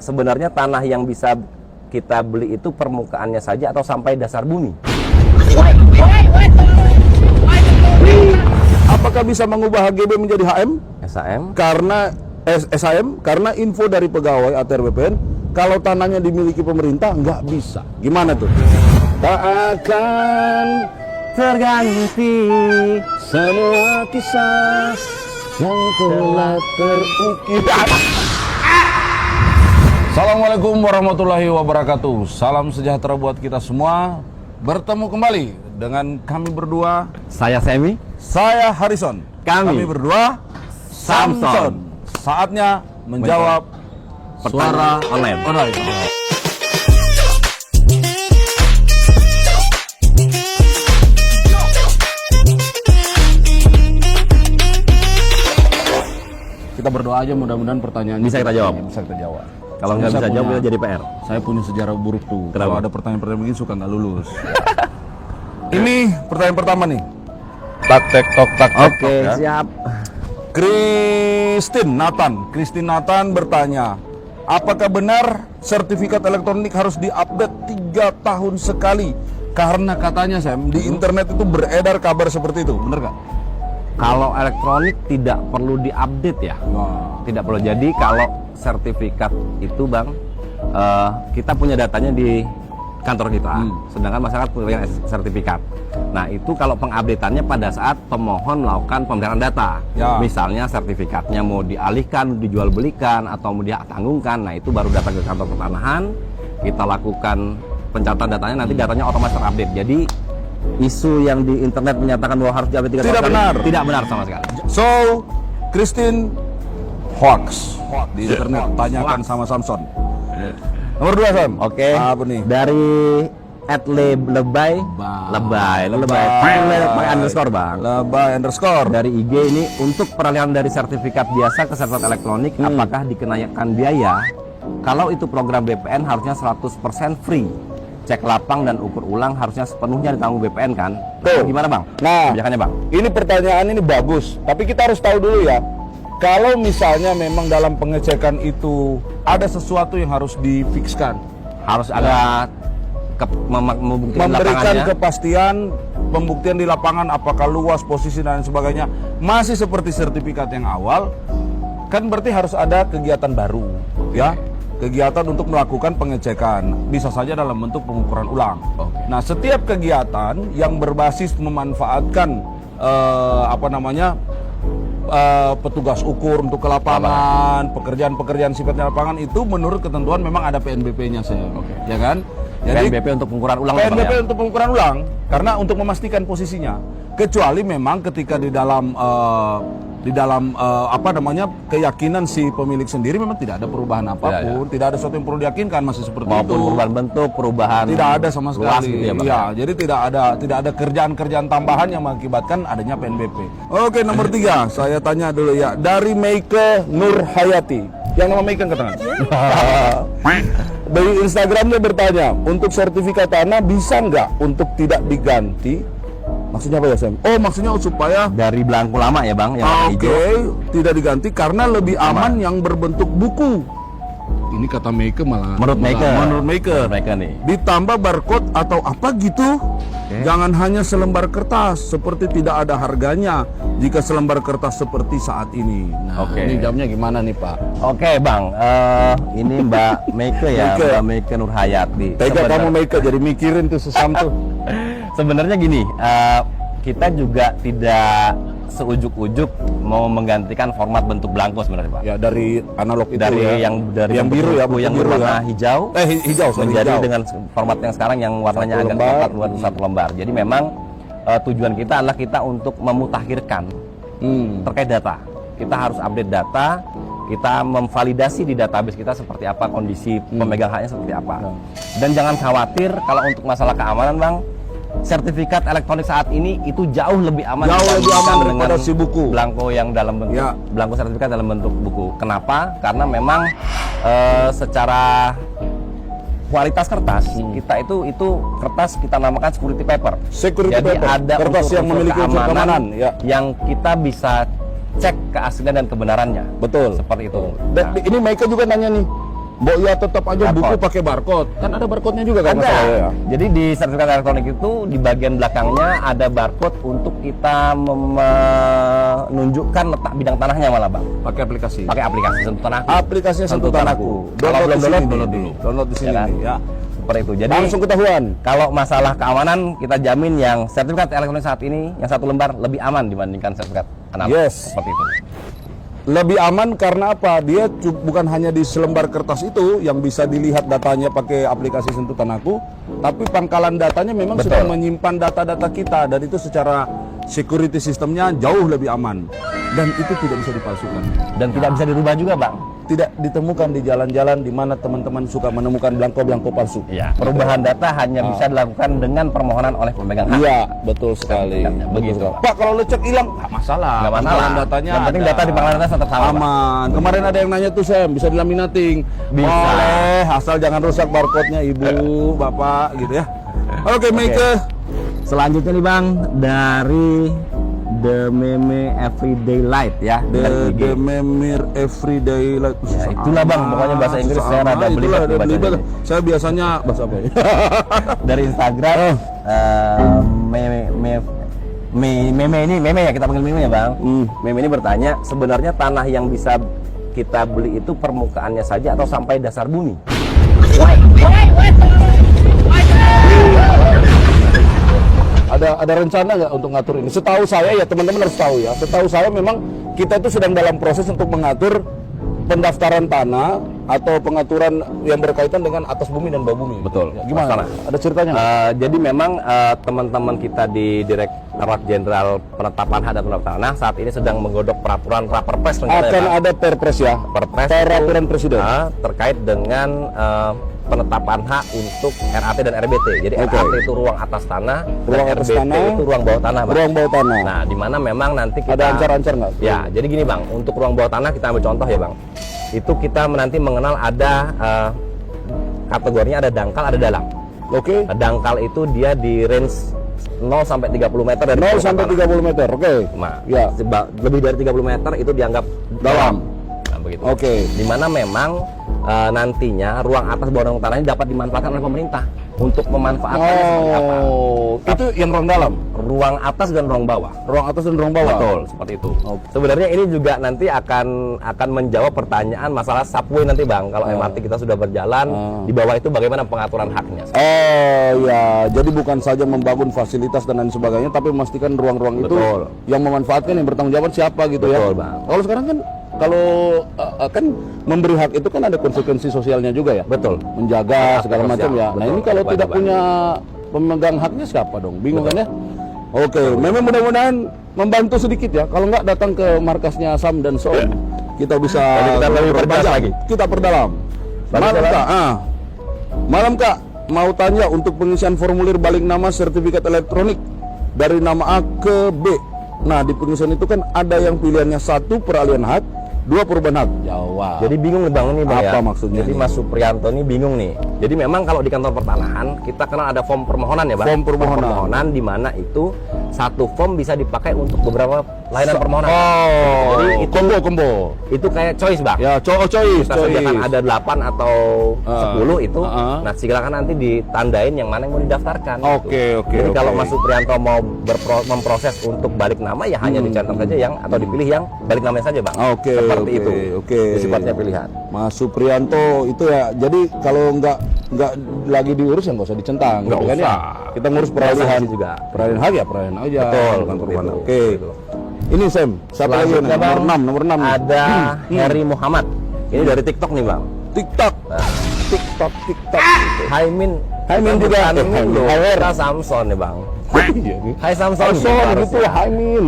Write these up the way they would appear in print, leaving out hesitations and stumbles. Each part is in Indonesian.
sebenarnya tanah yang bisa kita beli itu permukaannya saja atau sampai dasar bumi? Apakah bisa mengubah HGB menjadi HM? SAM? Karena SAM, karena info dari pegawai ATR BPN, kalau tanahnya dimiliki pemerintah nggak bisa. Gimana tuh? Tak akan Terganti semua kisah yang telah terukir. Assalamualaikum warahmatullahi wabarakatuh. Salam sejahtera buat kita semua. Bertemu kembali dengan kami berdua. Saya Semi. Saya Harrison. Kami berdua Samson. Saatnya menjawab suara online. Kita berdoa aja mudah-mudahan pertanyaan Bisa kita jawab. Bisa kita jawab. Kalau nggak bisa jawab kita jadi PR. Saya punya sejarah buruk tuh. Kenapa? Kalau ada pertanyaan-pertanyaan begini suka nggak lulus. Ini pertanyaan pertama nih. Tak tek tok tak tek, Oke, tok, ya. siap. Christine Nathan bertanya, apakah benar sertifikat elektronik harus diupdate 3 tahun sekali? Karena katanya Sam, di internet itu beredar kabar seperti itu, bener nggak? Kalau elektronik tidak perlu diupdate ya. Tidak perlu. Jadi kalau sertifikat itu Bang, kita punya datanya di kantor kita, sedangkan masyarakat punya sertifikat. Nah itu kalau pengupdateannya pada saat pemohon melakukan pemeliharaan data, Ya. misalnya sertifikatnya mau dialihkan, dijual belikan atau mau ditanggungkan, nah itu baru datang ke kantor pertanahan, kita lakukan pencatatan datanya, nanti datanya otomatis terupdate. Jadi isu yang di internet menyatakan bahwa harus diupdate 3 tahun Tidak sekali, benar. tidak benar sama sekali. So, Christine hoax di internet, tanyakan Hoax. sama Samson. Nomor 2 Sam. Oke. Apa nih? Dari @lebay pakai underscore Bang. Lebay underscore. Dari IG ini, untuk peralihan dari sertifikat biasa ke sertifikat elektronik, apakah dikenakan biaya? Kalau itu program BPN harusnya 100% free. Cek lapang dan ukur ulang harusnya sepenuhnya ditanggung BPN kan? Tuh. Gimana Bang? Nah, Kebijakannya Bang? ini pertanyaan ini bagus, tapi kita harus tahu dulu ya. Kalau misalnya memang dalam pengecekan itu ada sesuatu yang harus difikskan, Harus ada membuktikan memberikan lapangannya. kepastian, pembuktian di lapangan apakah luas, posisi dan sebagainya masih seperti sertifikat yang awal, kan berarti harus ada kegiatan baru, ya. Kegiatan untuk melakukan pengecekan bisa saja dalam bentuk pengukuran ulang. Nah, setiap kegiatan yang berbasis memanfaatkan petugas ukur untuk ke lapangan, pekerjaan-pekerjaan sifatnya lapangan itu menurut ketentuan memang ada PNBP-nya saya, ya kan? Jadi PNBP untuk pengukuran ulang Bang, PNBP ya? untuk pengukuran ulang karena untuk memastikan posisinya. Kecuali memang ketika di dalam keyakinan si pemilik sendiri memang tidak ada perubahan apapun, tidak ada sesuatu yang perlu diyakinkan, masih seperti Maupun itu. perubahan bentuk, perubahan Tidak ada sama luas sekali. gitu ya, Bang? Iya, jadi tidak ada kerjaan-kerjaan tambahan yang mengakibatkan adanya PNBP. Oke, nomor 3 saya tanya dulu ya, dari Meike Nur Hayati. Yang nama Meike angkat tangan. Dari Instagram dia bertanya, untuk sertifikat tanah bisa nggak untuk tidak diganti? Maksudnya apa ya Sam? Oh, maksudnya supaya dari belangko lama ya Bang, yang warna Oke, hijau. tidak diganti karena lebih aman yang berbentuk buku. Ini kata Meike malah. Menurut Meike. Menurut Meike. Mereka nih. Ditambah barcode atau apa gitu. Jangan hanya selembar kertas, seperti tidak ada harganya jika selembar kertas seperti saat ini. Nah, Oke. ini jawabnya gimana nih Pak? Oke Bang, ini Mbak Meike ya, Meike. Mbak Meike Nur Hayati. Tega kamu Meike, jadi mikirin tuh sesam tuh. Sebenarnya gini, kita juga tidak seujuk-ujuk mau menggantikan format bentuk belangko sebenarnya Pak. Ya dari analog itu Dari ya. yang biru ya, buku yang biru berwarna ya. hijau Hijau, sorry, menjadi hijau. dengan format yang sekarang yang warnanya Satu agak lembar. ketat buat 1 lembar. Jadi memang tujuan kita adalah kita untuk memutakhirkan terkait data. Kita harus update data, kita memvalidasi di database kita seperti apa kondisi pemegang haknya seperti apa. Dan jangan khawatir kalau untuk masalah keamanan Bang, sertifikat elektronik saat ini itu jauh lebih aman Jauh lebih dibandingkan aman dengan daripada si buku. belangko yang dalam bentuk Ya. belangko sertifikat dalam bentuk buku. Kenapa? Karena memang secara kualitas kertas kita itu kertas kita namakan security paper. Security Jadi paper, ada kertas yang unsur-unsur memiliki unsur keamanan, ya. yang kita bisa cek keaslian dan kebenarannya. Betul. Seperti itu. Dan ini Meike juga nanya nih, Mbok ya tetap aja buku Barcode. pakai barcode. Kan ada barcode-nya juga kan Ada. masalahnya ya. Jadi di sertifikat elektronik itu di bagian belakangnya ada barcode untuk kita menunjukkan letak bidang tanahnya malah bang. Pakai aplikasi. Pakai aplikasi Sentuh Tanahku. Aplikasinya Sentuh Tanahku. Kalau belum di sini, download nih. Download di sini kan? nih, ya. Seperti itu. Jadi Langsung ketahuan. kalau masalah keamanan kita jamin yang sertifikat elektronik saat ini yang 1 lembar lebih aman dibandingkan sertifikat analog. Yes. Seperti itu. Lebih aman karena apa? Dia bukan hanya di selembar kertas itu yang bisa dilihat datanya pakai aplikasi Sentuh Tanahku, tapi pangkalan datanya memang Betul. sudah menyimpan data-data kita dan itu secara security sistemnya jauh lebih aman dan itu tidak bisa dipalsukan. Dan tidak bisa dirubah juga bang. Tidak ditemukan di jalan-jalan di mana teman-teman suka menemukan belangko-belangko palsu. Ya. Perubahan data hanya bisa dilakukan dengan permohonan oleh pemegang hak. Iya, betul sekali. Begitu, Begitu. Pak. Pak, kalau lecek hilang, nggak masalah. Nggak masalah. Pangkalan datanya Yang penting ada. data di pangkalan data tetap sama. Pak. Aman. Kemarin ada yang nanya tuh, Sam, bisa dilaminating? Bisa. Boleh, asal jangan rusak barcode-nya, Ibu, Bapak, gitu ya. Oke, Mike. Selanjutnya nih bang dari The Meme Everyday Light ya. dari IG. The Memir Everyday Life. Ya, itulah bang, pokoknya bahasa Inggris saya rada itulah, belibet ada bacanya belibet. ini. Saya biasanya bahasa apa ya? Dari Instagram meme ini meme ya, kita panggil meme ya bang. Meme ini bertanya, sebenarnya tanah yang bisa kita beli itu permukaannya saja atau sampai dasar bumi? Ada rencana nggak untuk ngatur ini? Setahu saya ya, teman-teman harus tahu ya. Setahu saya memang kita itu sedang dalam proses untuk mengatur pendaftaran tanah atau pengaturan yang berkaitan dengan atas bumi dan bawah bumi. Betul. Ya, gimana? Masalah. Ada ceritanya nggak? Jadi memang teman-teman kita di Direktorat Jenderal Penetapan Hak dan Pendaftaran Tanah saat ini sedang menggodok peraturan Raperpres rencananya, Akan Pak. ada perpres ya? Perpres Peraturan itu, Presiden. terkait dengan penetapan hak untuk RAT dan RBT. Jadi Oke. RAT itu ruang atas tanah, Ruang dan atas RBT tanah, itu ruang bawah tanah, Bang. Ruang bawah tanah. Nah, di mana memang nanti kita Ada ancar-ancar nggak? Ya, jadi gini Bang, untuk ruang bawah tanah kita ambil contoh ya Bang. Itu kita nanti mengenal ada kategorinya ada dangkal, ada dalam. Oke. Dangkal itu dia di range 0 sampai 30 meter dari 0 sampai 30 meter. Oke. Nah, Ya. lebih dari 30 meter itu dianggap Dalam. Nah, begitu. Oke. Dimana memang nantinya ruang atas bawah ruang tanah ini dapat dimanfaatkan oleh pemerintah untuk memanfaatkannya seperti apa? Oh, itu yang ruang dalam. Ruang atas dan ruang bawah. Ruang atas dan ruang bawah. Betul, seperti itu. Oke. Sebenarnya ini juga nanti akan menjawab pertanyaan masalah subway nanti Bang. Kalau MRT kita sudah berjalan, di bawah itu bagaimana pengaturan haknya? Oh ya, jadi bukan saja membangun fasilitas dan lain sebagainya, tapi memastikan ruang-ruang itu Betul. yang memanfaatkan, yang bertanggung jawab siapa gitu ya. Betul, Bang. Kalau sekarang kan, kalau kan memberi hak itu kan ada konsekuensi sosialnya juga ya. Betul. Menjaga Aspek segala macam sosial. ya. Nah Betul, ini kalau tidak kewajiban. punya pemegang haknya siapa dong? Bingung Betul. kan ya? Oke, memang mudah-mudahan membantu sedikit ya. Kalau nggak datang ke markasnya Sam dan Son, kita bisa Jadi kita lebih perdalam berbincang. lagi. Kita perdalam. Bagus, Malam ya, Kak, Malam Kak, mau tanya untuk pengisian formulir balik nama sertifikat elektronik dari nama A ke B. Nah, di pengisian itu kan ada yang pilihannya 1 peralihan hak, 2 perubahan hak. Jawab. Jadi bingung nih Bang ini Bang Apa ya. maksudnya Jadi nih? Mas Supriyanto ini bingung nih. Jadi memang kalau di kantor pertanahan kita kenal ada form permohonan ya Bang. Form permohonan. di mana itu satu form bisa dipakai untuk beberapa layanan permohonan. Oh, Jadi itu combo. itu kayak choice Bang. Ya, choice. Kita sediakan ada 8 atau 10 itu. uh. Nah, silakan nanti ditandain yang mana yang mau didaftarkan. Oke, oke, Jadi oke. kalau Mas Supriyanto mau memproses untuk balik nama ya hanya dicantum saja yang atau dipilih yang balik namanya saja Bang. Oke, Seperti oke, itu. oke. Itu sifatnya pilihan. Mas Supriyanto itu ya, jadi kalau nggak lagi diurus ya nggak usah dicentang, Nggak gitu kan ya. usah. Kita ngurus peralihan Biasa juga. peralihan hak ya peralihan aja. Betul, bukan seperti perubahan. itu. Oke. Betul. Ini Sam, siapa lagi nih? Selanjutnya, Bang, Nomor 6 nih. Ada Heri Muhammad. Ini dari TikTok nih Bang. TikTok. TikTok. Hai Min. Hai, Min juga. Bukan Min loh. Hai, Her. Kita Samson nih Bang. Iya nih. Hai Samson. Samson harusnya. gitu, Hai Min.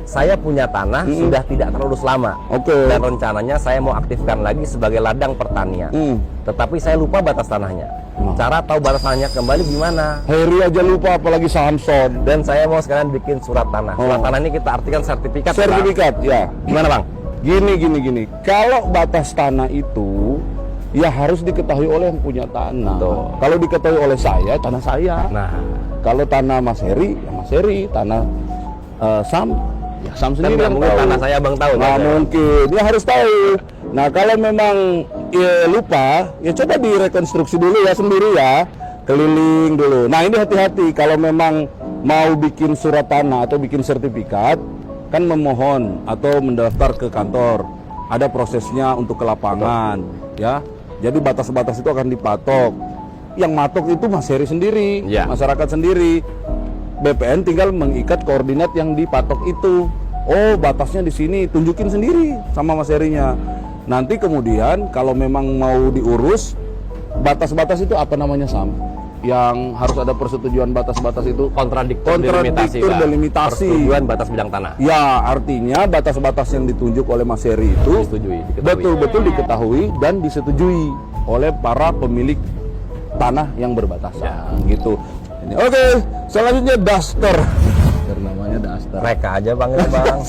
Saya punya tanah sudah tidak terlalu lama. Oke. Dan rencananya saya mau aktifkan lagi sebagai ladang pertanian. Tetapi saya lupa batas tanahnya. Cara tahu batas tanahnya kembali gimana? Heri aja lupa apalagi Samson. Dan saya mau sekalian bikin surat tanah. Surat tanah ini kita artikan sertifikat. Bang. Sertifikat, ya. Gimana Bang? Gini. Kalau batas tanah itu ya harus diketahui oleh yang punya tanah. Betul. Kalau diketahui oleh saya, tanah saya. Nah, Kalau tanah Mas Heri, ya Mas Heri. Tanah Sam, ya Sam kan sendiri nggak yang mungkin tahu. tanah saya Bang tahu. Nggak kan? mungkin. Dia harus tahu. Nah kalau memang lupa, ya coba direkonstruksi dulu ya sendiri ya, keliling dulu. Nah ini hati-hati kalau memang mau bikin surat tanah atau bikin sertifikat, kan memohon atau mendaftar ke kantor. Ada prosesnya untuk ke lapangan, ya. Jadi batas-batas itu akan dipatok. Yang matok itu Mas Heri sendiri, Ya. masyarakat sendiri. BPN tinggal mengikat koordinat yang dipatok itu. Oh, batasnya di sini, tunjukin sendiri sama Mas Herinya. Nanti kemudian kalau memang mau diurus, batas-batas itu apa namanya Sam? Yang harus ada persetujuan batas-batas itu Kontradiktur delimitasi. Persetujuan batas bidang tanah. Ya, artinya batas-batas yang ditunjuk oleh Mas Heri itu Disetujui, diketahui. betul-betul diketahui dan disetujui oleh para pemilik tanah yang berbatasan, gitu. Oke, selanjutnya Duster. Namanya Duster. Mereka aja bang, ya, bang.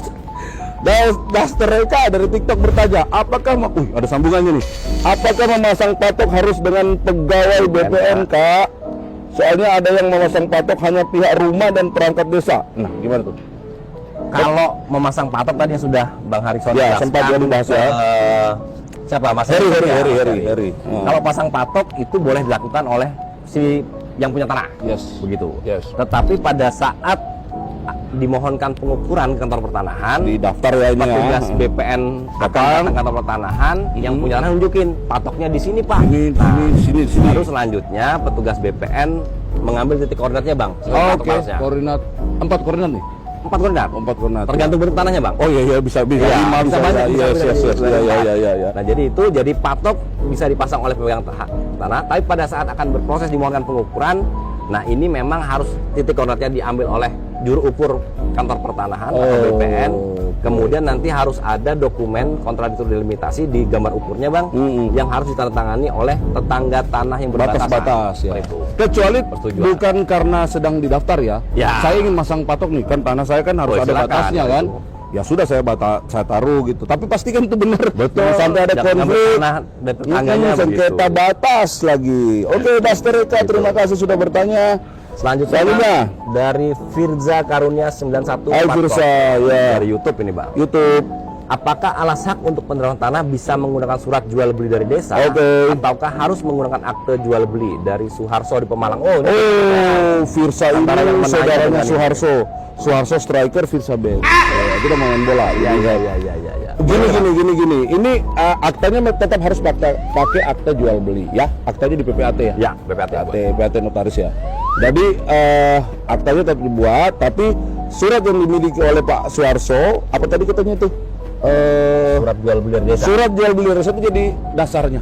Duster Reka dari TikTok bertanya, apakah ada sambungannya nih? Apakah memasang patok harus dengan pegawai BPN, Kak? Soalnya ada yang memasang patok hanya pihak rumah dan perangkat desa. Nah, gimana tuh? Kalau memasang patok tadi yang sudah Bang Harikson Ya, jelaskan, sempat dia dibahas ya. Siapa? Mas Heri. Kalau pasang patok itu boleh dilakukan oleh si yang punya tanah. Yes. Begitu. Yes. Tetapi pada saat dimohonkan pengukuran ke kantor pertanahan, Di daftar ya ini petugas ya. BPN akan datang ke kantor pertanahan, yang punya tanah nunjukin patoknya di sini Pak. Sini. Baru selanjutnya petugas BPN mengambil titik koordinatnya Bang. Oke, koordinat 4 koordinat nih. 4 koordinat. 4 koordinat. Tergantung bentuk tanahnya Bang. Oh iya bisa Ya, bisa banyak, bisa ya. Nah jadi itu jadi patok bisa dipasang oleh pemegang tanah, tapi pada saat akan berproses dimohonkan pengukuran, nah ini memang harus titik koordinatnya diambil oleh juru ukur kantor pertanahan atau BPN. Kemudian nanti harus ada dokumen kontradiktur delimitasi di gambar ukurnya Bang, yang harus ditandatangani oleh tetangga tanah yang berbatasan. Batas-batas ya. Seperti itu. Kecuali Persetujuan. bukan karena sedang didaftar ya. Ya. Saya ingin masang patok nih, kan tanah saya kan harus ada Silakan, batasnya kan. itu. Ya sudah saya taruh gitu. Tapi pastikan itu benar. Betul. Jangan sampai ada Jangan konflik. tanah dan tetangganya Sengketa begitu. batas lagi. Oke, Duster Reka, terima kasih sudah bertanya. Selanjutnya dari Firza Karunia 9144 Hai Firza, ya. dari YouTube ini Bang. YouTube. Apakah alas hak untuk penerapan tanah bisa menggunakan surat jual beli dari desa, Oke. ataukah harus menggunakan akte jual beli dari Suharso di Pemalang? Oh, ini Oh, Firza ini Antara yang menanya saudaranya dengan ini. Suharso striker, Firza Ben. Kita mau main bola. ya. Gini. Ini aktanya tetap harus pakai akte jual beli ya. Aktanya di PPAT ya. Ya, BPAT. PPAT notaris ya. Jadi aktanya tetap dibuat, tapi surat yang dimiliki oleh Pak Suharso, apa tadi katanya itu? Surat jual beli dari desa. Surat jual beli desa itu jadi dasarnya.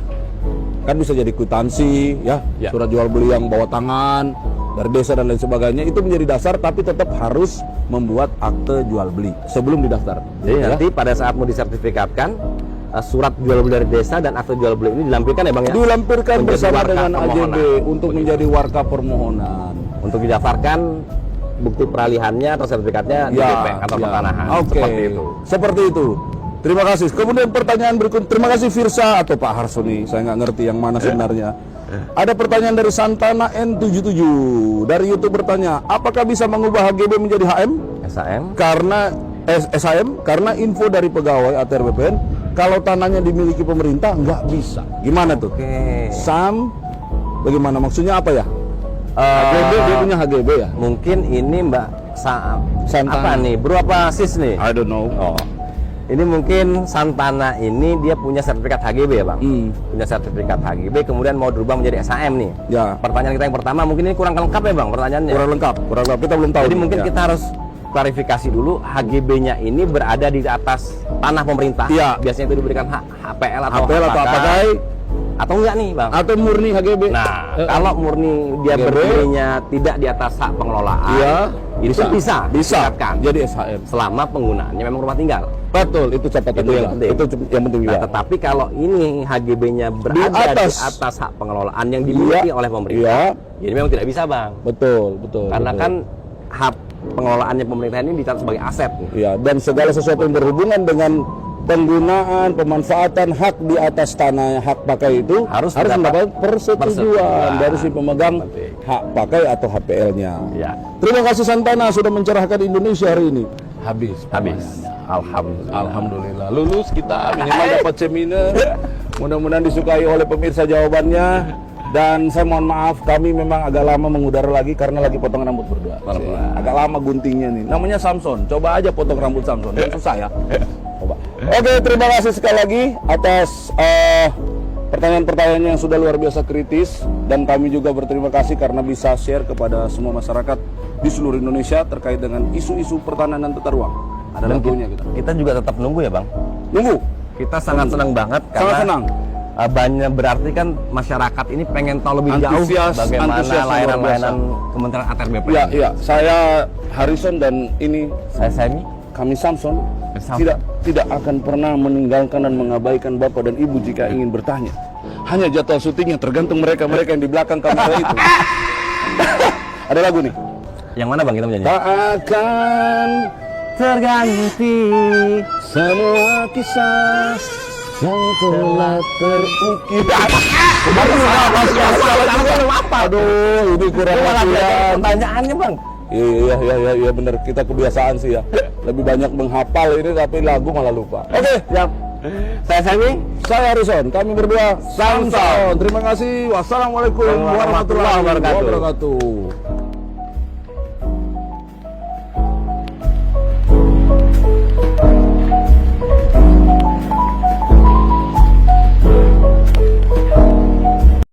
Kan bisa jadi kwitansi ya, Ya. surat jual beli yang bawa tangan dari desa dan lain sebagainya, itu menjadi dasar, tapi tetap harus membuat akte jual beli sebelum didaftar. Jadi Ya. nanti pada saat mau disertifikatkan, surat jual beli dari desa dan akte jual beli ini dilampirkan ya Bang ya? Dilampirkan Menjadi bersama warka dengan AJB permohonan. untuk menjadi warka permohonan. Untuk didaftarkan bukti peralihannya atau sertifikatnya di BP kantor pertanahan. Oke. Seperti itu. Terima kasih. Kemudian pertanyaan berikut. Terima kasih Firsa atau Pak Harsoni. Saya nggak ngerti yang mana sebenarnya. Ada pertanyaan dari Santana N77 dari YouTube bertanya, apakah bisa mengubah HGB menjadi HM? SAM. Karena SHM karena info dari pegawai ATR BPN kalau tanahnya dimiliki pemerintah nggak bisa. Gimana tuh? Oke. Sam, bagaimana maksudnya apa ya? HGB, dia punya HGB ya? Mungkin ini Mbak Santana. apa nih? Bro apa sis nih? I don't know. Oh. Ini mungkin Santana ini dia punya sertifikat HGB ya Bang? Punya sertifikat HGB kemudian mau dirubah menjadi SAM nih. Ya. Pertanyaan kita yang pertama mungkin ini kurang lengkap ya Bang pertanyaannya. Kurang lengkap. Kita belum tahu. Jadi mungkin Ya. kita harus klarifikasi dulu HGB-nya ini berada di atas tanah pemerintah. Iya. Biasanya itu diberikan hak HPL atau HPL atau hak pakai atau enggak nih Bang? atau murni HGB. Nah, kalau murni dia HGB, berdirinya tidak di atas hak pengelolaan, Iya, itu bisa ditingkatkan jadi SHM. selama penggunaannya memang rumah tinggal. Betul, itu catatan Itu juga. yang penting. Itu yang penting juga. Nah, tetapi kalau ini HGB-nya berada di atas hak pengelolaan yang dimiliki oleh pemerintah, jadi memang tidak bisa Bang. Betul. Karena betul. kan hak pengelolaannya pemerintah ini dicatat sebagai aset nih. Iya, dan segala sesuatu yang berhubungan dengan penggunaan, pemanfaatan hak di atas tanah hak pakai itu Harus mendapat persetujuan persetujuan. dari si pemegang Penting. hak pakai atau HPL-nya. Ya. Terima kasih Santana sudah mencerahkan Indonesia hari ini. Habis. Habis. pertanyaannya. Alhamdulillah lulus kita, minimal dapat seminar. Mudah-mudahan disukai oleh pemirsa jawabannya. Dan saya mohon maaf, kami memang agak lama mengudara lagi karena lagi potong rambut berdua. Agak lama guntingnya nih. Namanya Samson. Coba aja potong rambut Samson. Yang susah ya. Coba. Oke, terima kasih sekali lagi atas pertanyaan-pertanyaan yang sudah luar biasa kritis, dan kami juga berterima kasih karena bisa share kepada semua masyarakat di seluruh Indonesia terkait dengan isu-isu pertanahan dan tata ruang. Ada lagunya kita juga tetap nunggu ya Bang. Nunggu. Kita sangat senang banget Sangat karena senang. banyak, berarti kan masyarakat ini pengen tahu lebih jauh bagaimana layanan-layanan Kementerian ATR BPN. Ya, iya. Saya Harrison dan ini Saya Semi. kami Samson. Samson. Tidak akan pernah meninggalkan dan mengabaikan Bapak dan Ibu jika ingin bertanya. Hanya jadwal syutingnya tergantung mereka yang di belakang kamera itu. Ada lagu nih. Yang mana Bang kita menyanyi? Tak akan Terganti semua kisah yang telah terukir. Aduh, ini kurang latihan. Pertanyaannya Bang. Iya benar, kita kebiasaan sih ya. Lebih banyak menghafal ini tapi lagu malah lupa. Oke, Siap. Saya Semi. saya Harrison, kami berdua Samson. Terima kasih. Wassalamualaikum warahmatullahi wabarakatuh.